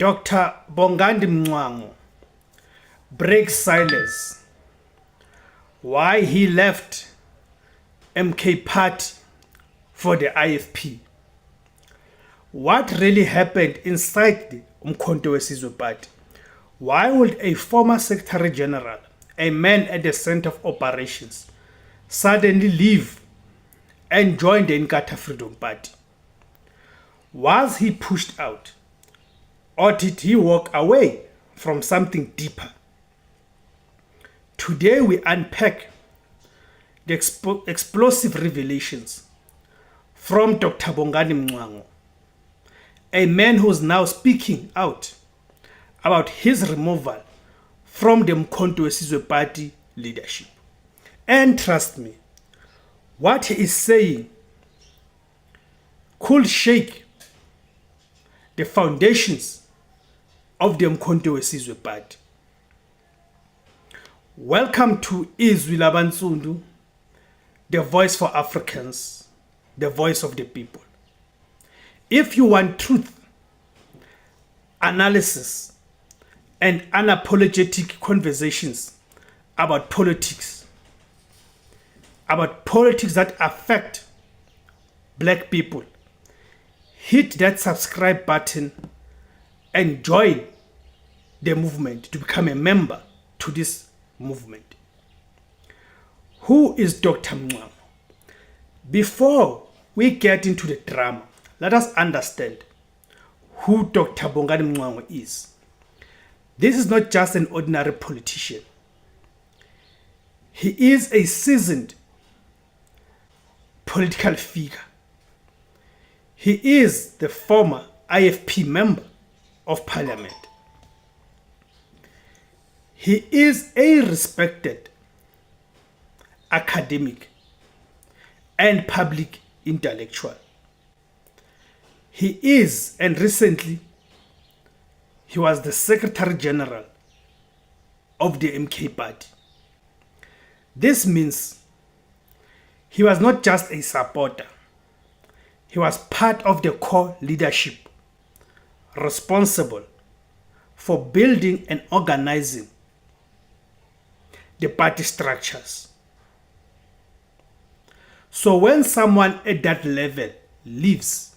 Dr. Bongani Mncwango breaks silence. Why he left MK Party for the IFP. What really happened inside the uMkhonto weSizwe Party? Why would a former Secretary General, a man at the center of operations, suddenly leave and join the Inkatha Freedom Party? Was he pushed out? Or did he walk away from something deeper? Today we unpack the explosive revelations from Dr. Bongani Mncwango, a man who is now speaking out about his removal from the uMkhonto weSizwe Party leadership. And trust me, what he is saying could shake the foundations of the uMkhonto weSizwe Party. Welcome to IZWI LABANSUNDU, the voice for Africans, the voice of the people. If you want truth, analysis, and unapologetic conversations about politics that affect black people, hit that subscribe button and join the movement to become a member to this movement. Who is Dr. Mncwango? Before we get into the drama, let us understand who Dr. Bongani Mncwango is. This is not just an ordinary politician. He is a seasoned political figure. He is the former IFP member of parliament. He is a respected academic and public intellectual. He is, and recently, he was the Secretary General of the MK Party. This means he was not just a supporter. He was part of the core leadership responsible for building and organizing the party structures. So when someone at that level leaves,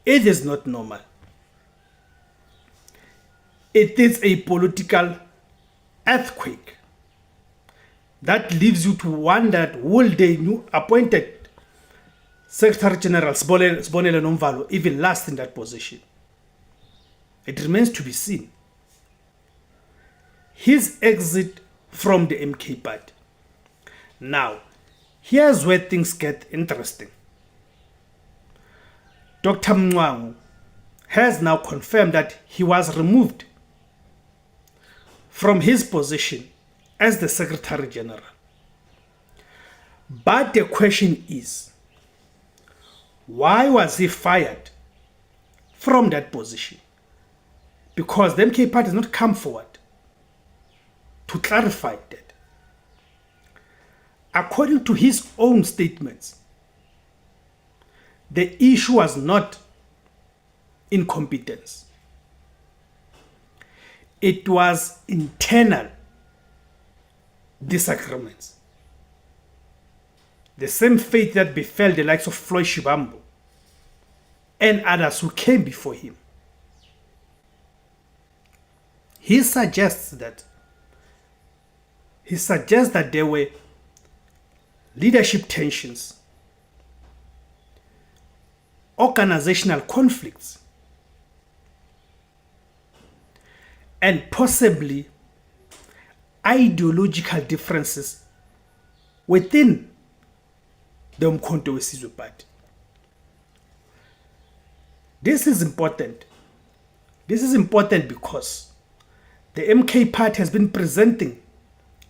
it is not normal. It is a political earthquake that leaves you to wonder, will the new appointed Secretary General Sibonile Nomvalo even last in that position? It remains to be seen. His exit from the MK Party. Now, here's where things get interesting. Dr. Mncwango has now confirmed that he was removed from his position as the Secretary General. But the question is, why was he fired from that position? Because the MK Party has not come forward to clarify that. According to his own statements, the issue was not incompetence. It was internal disagreements. The same fate that befell the likes of Floyd Shivambu and others who came before him. He suggests that there were leadership tensions, organizational conflicts, and possibly ideological differences within the uMkhonto weSizwe Party. This is important. This is important because the MK Party has been presenting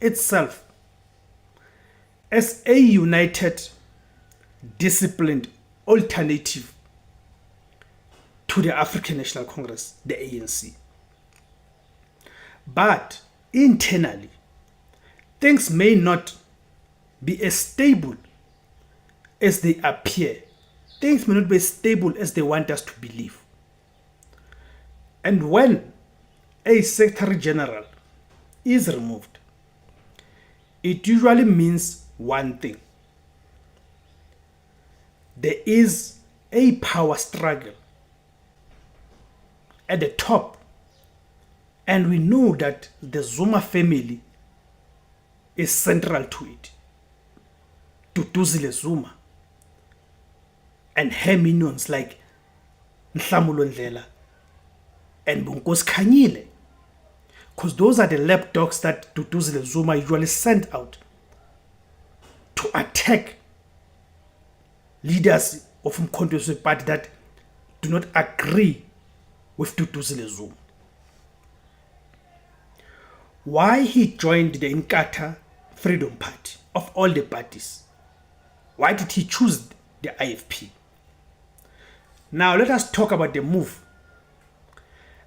itself as a united, disciplined alternative to the African National Congress, the ANC. But internally, things may not be as stable as they appear. Things may not be as stable as they want us to believe. And when a Secretary General is removed, it usually means one thing. There is a power struggle at the top, and we know that the Zuma family is central to it. Duduzile Zuma and her minions like Nhlanhla Ndlela and Bonkosi Khanyile, because those are the lapdogs that Duduzile Zuma usually sent out to attack leaders of uMkhonto party that do not agree with Duduzile Zuma. Why he joined the Inkatha Freedom Party of all the parties? Why did he choose the IFP? Now let us talk about the move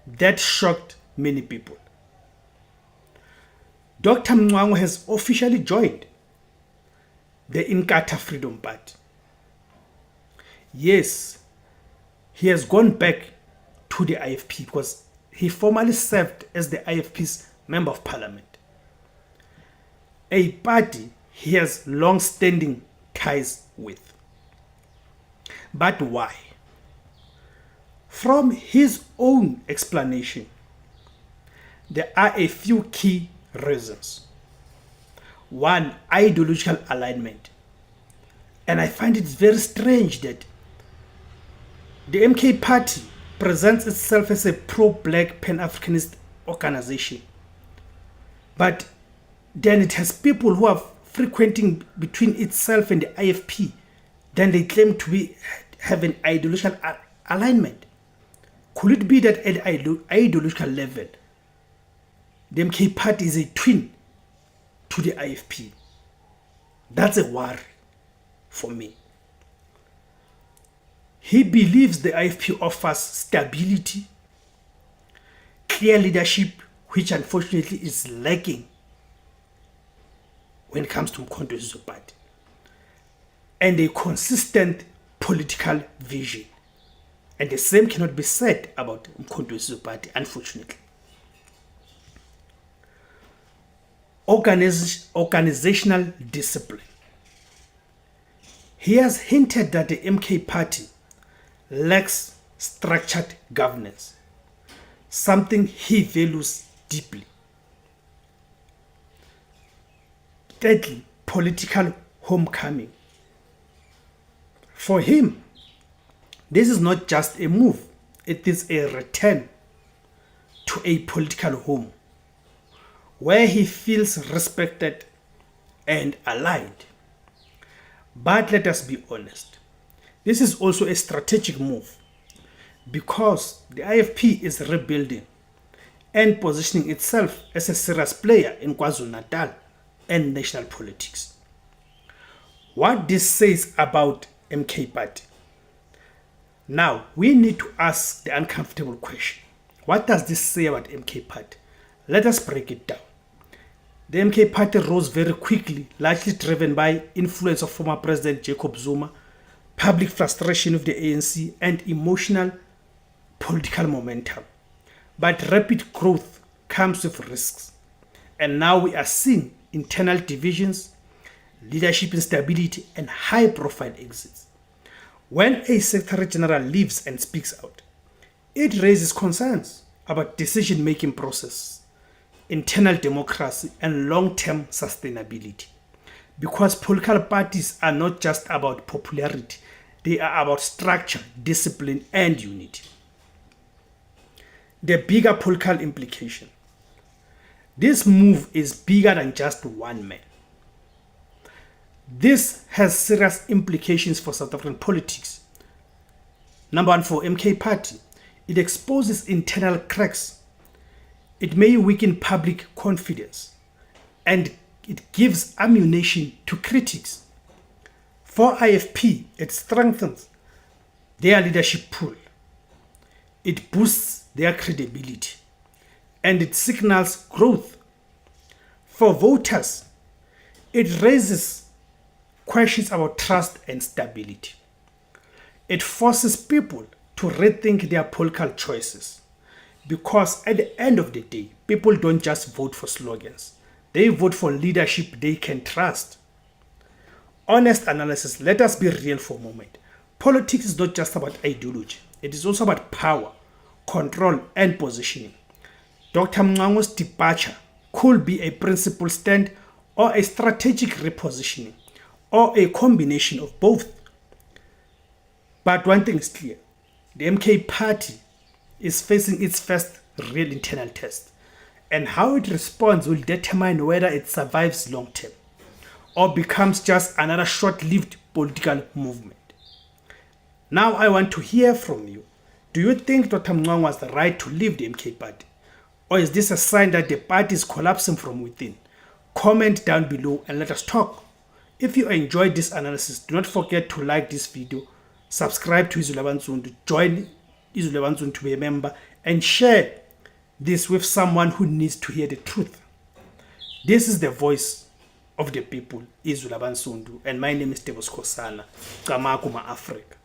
that shocked many people. Dr. Mncwango has officially joined the Inkatha Freedom Party. Yes, he has gone back to the IFP because he formerly served as the IFP's Member of Parliament, a party he has long-standing ties with. But why? From his own explanation, there are a few key reasons. One, ideological alignment. And I find it very strange that the MK party presents itself as a pro-black pan-Africanist organization, but then it has people who are frequenting between itself and the IFP. Then they claim to have an ideological alignment. Could it be that at ideological level, the MK party is a twin to the IFP? That's a worry for me. He believes the IFP offers stability, clear leadership, which unfortunately is lacking when it comes to uMkhonto party, and a consistent political vision. And the same cannot be said about uMkhonto party, unfortunately. Organizational discipline. He has hinted that the MK party lacks structured governance, something he values deeply. Thirdly, political homecoming. For him, this is not just a move, it is a return to a political home where he feels respected and aligned. But let us be honest, this is also a strategic move because the IFP is rebuilding and positioning itself as a serious player in KwaZulu-Natal and national politics. What this says about MK party? Now, we need to ask the uncomfortable question. What does this say about MK party? Let us break it down. The MK party rose very quickly, largely driven by influence of former President Jacob Zuma, public frustration with the ANC, and emotional political momentum. But rapid growth comes with risks. And now we are seeing internal divisions, leadership instability, and high-profile exits. When a Secretary General leaves and speaks out, it raises concerns about decision-making process, internal democracy, and long-term sustainability. Because political parties are not just about popularity, they are about structure, discipline, and unity. The bigger political implication. This move is bigger than just one man. This has serious implications for South African politics. Number one, for MK party, it exposes internal cracks. It may weaken public confidence, and it gives ammunition to critics. For IFP, it strengthens their leadership pool. It boosts their credibility, and it signals growth. For voters, it raises questions about trust and stability. It forces people to rethink their political choices. Because at the end of the day, people don't just vote for slogans. They vote for leadership they can trust. Honest analysis, let us be real for a moment. Politics is not just about ideology. It is also about power, control, and positioning. Dr. Mncwango's departure could be a principled stand or a strategic repositioning or a combination of both. But one thing is clear. The MK party is facing its first real internal test, and how it responds will determine whether it survives long term or becomes just another short-lived political movement. Now I want to hear from you. Do you think Dr. Mncwango was right to leave the MK party? Or is this a sign that the party is collapsing from within? Comment down below and let us talk. If you enjoyed this analysis, do not forget to like this video, subscribe to IZWI LABANSUNDU, join IZWI LABANSUNDU to be a member, and share this with someone who needs to hear the truth. This is the voice of the people, IZWI LABANSUNDU, and my name is Teboskosana, Kamakuma Africa.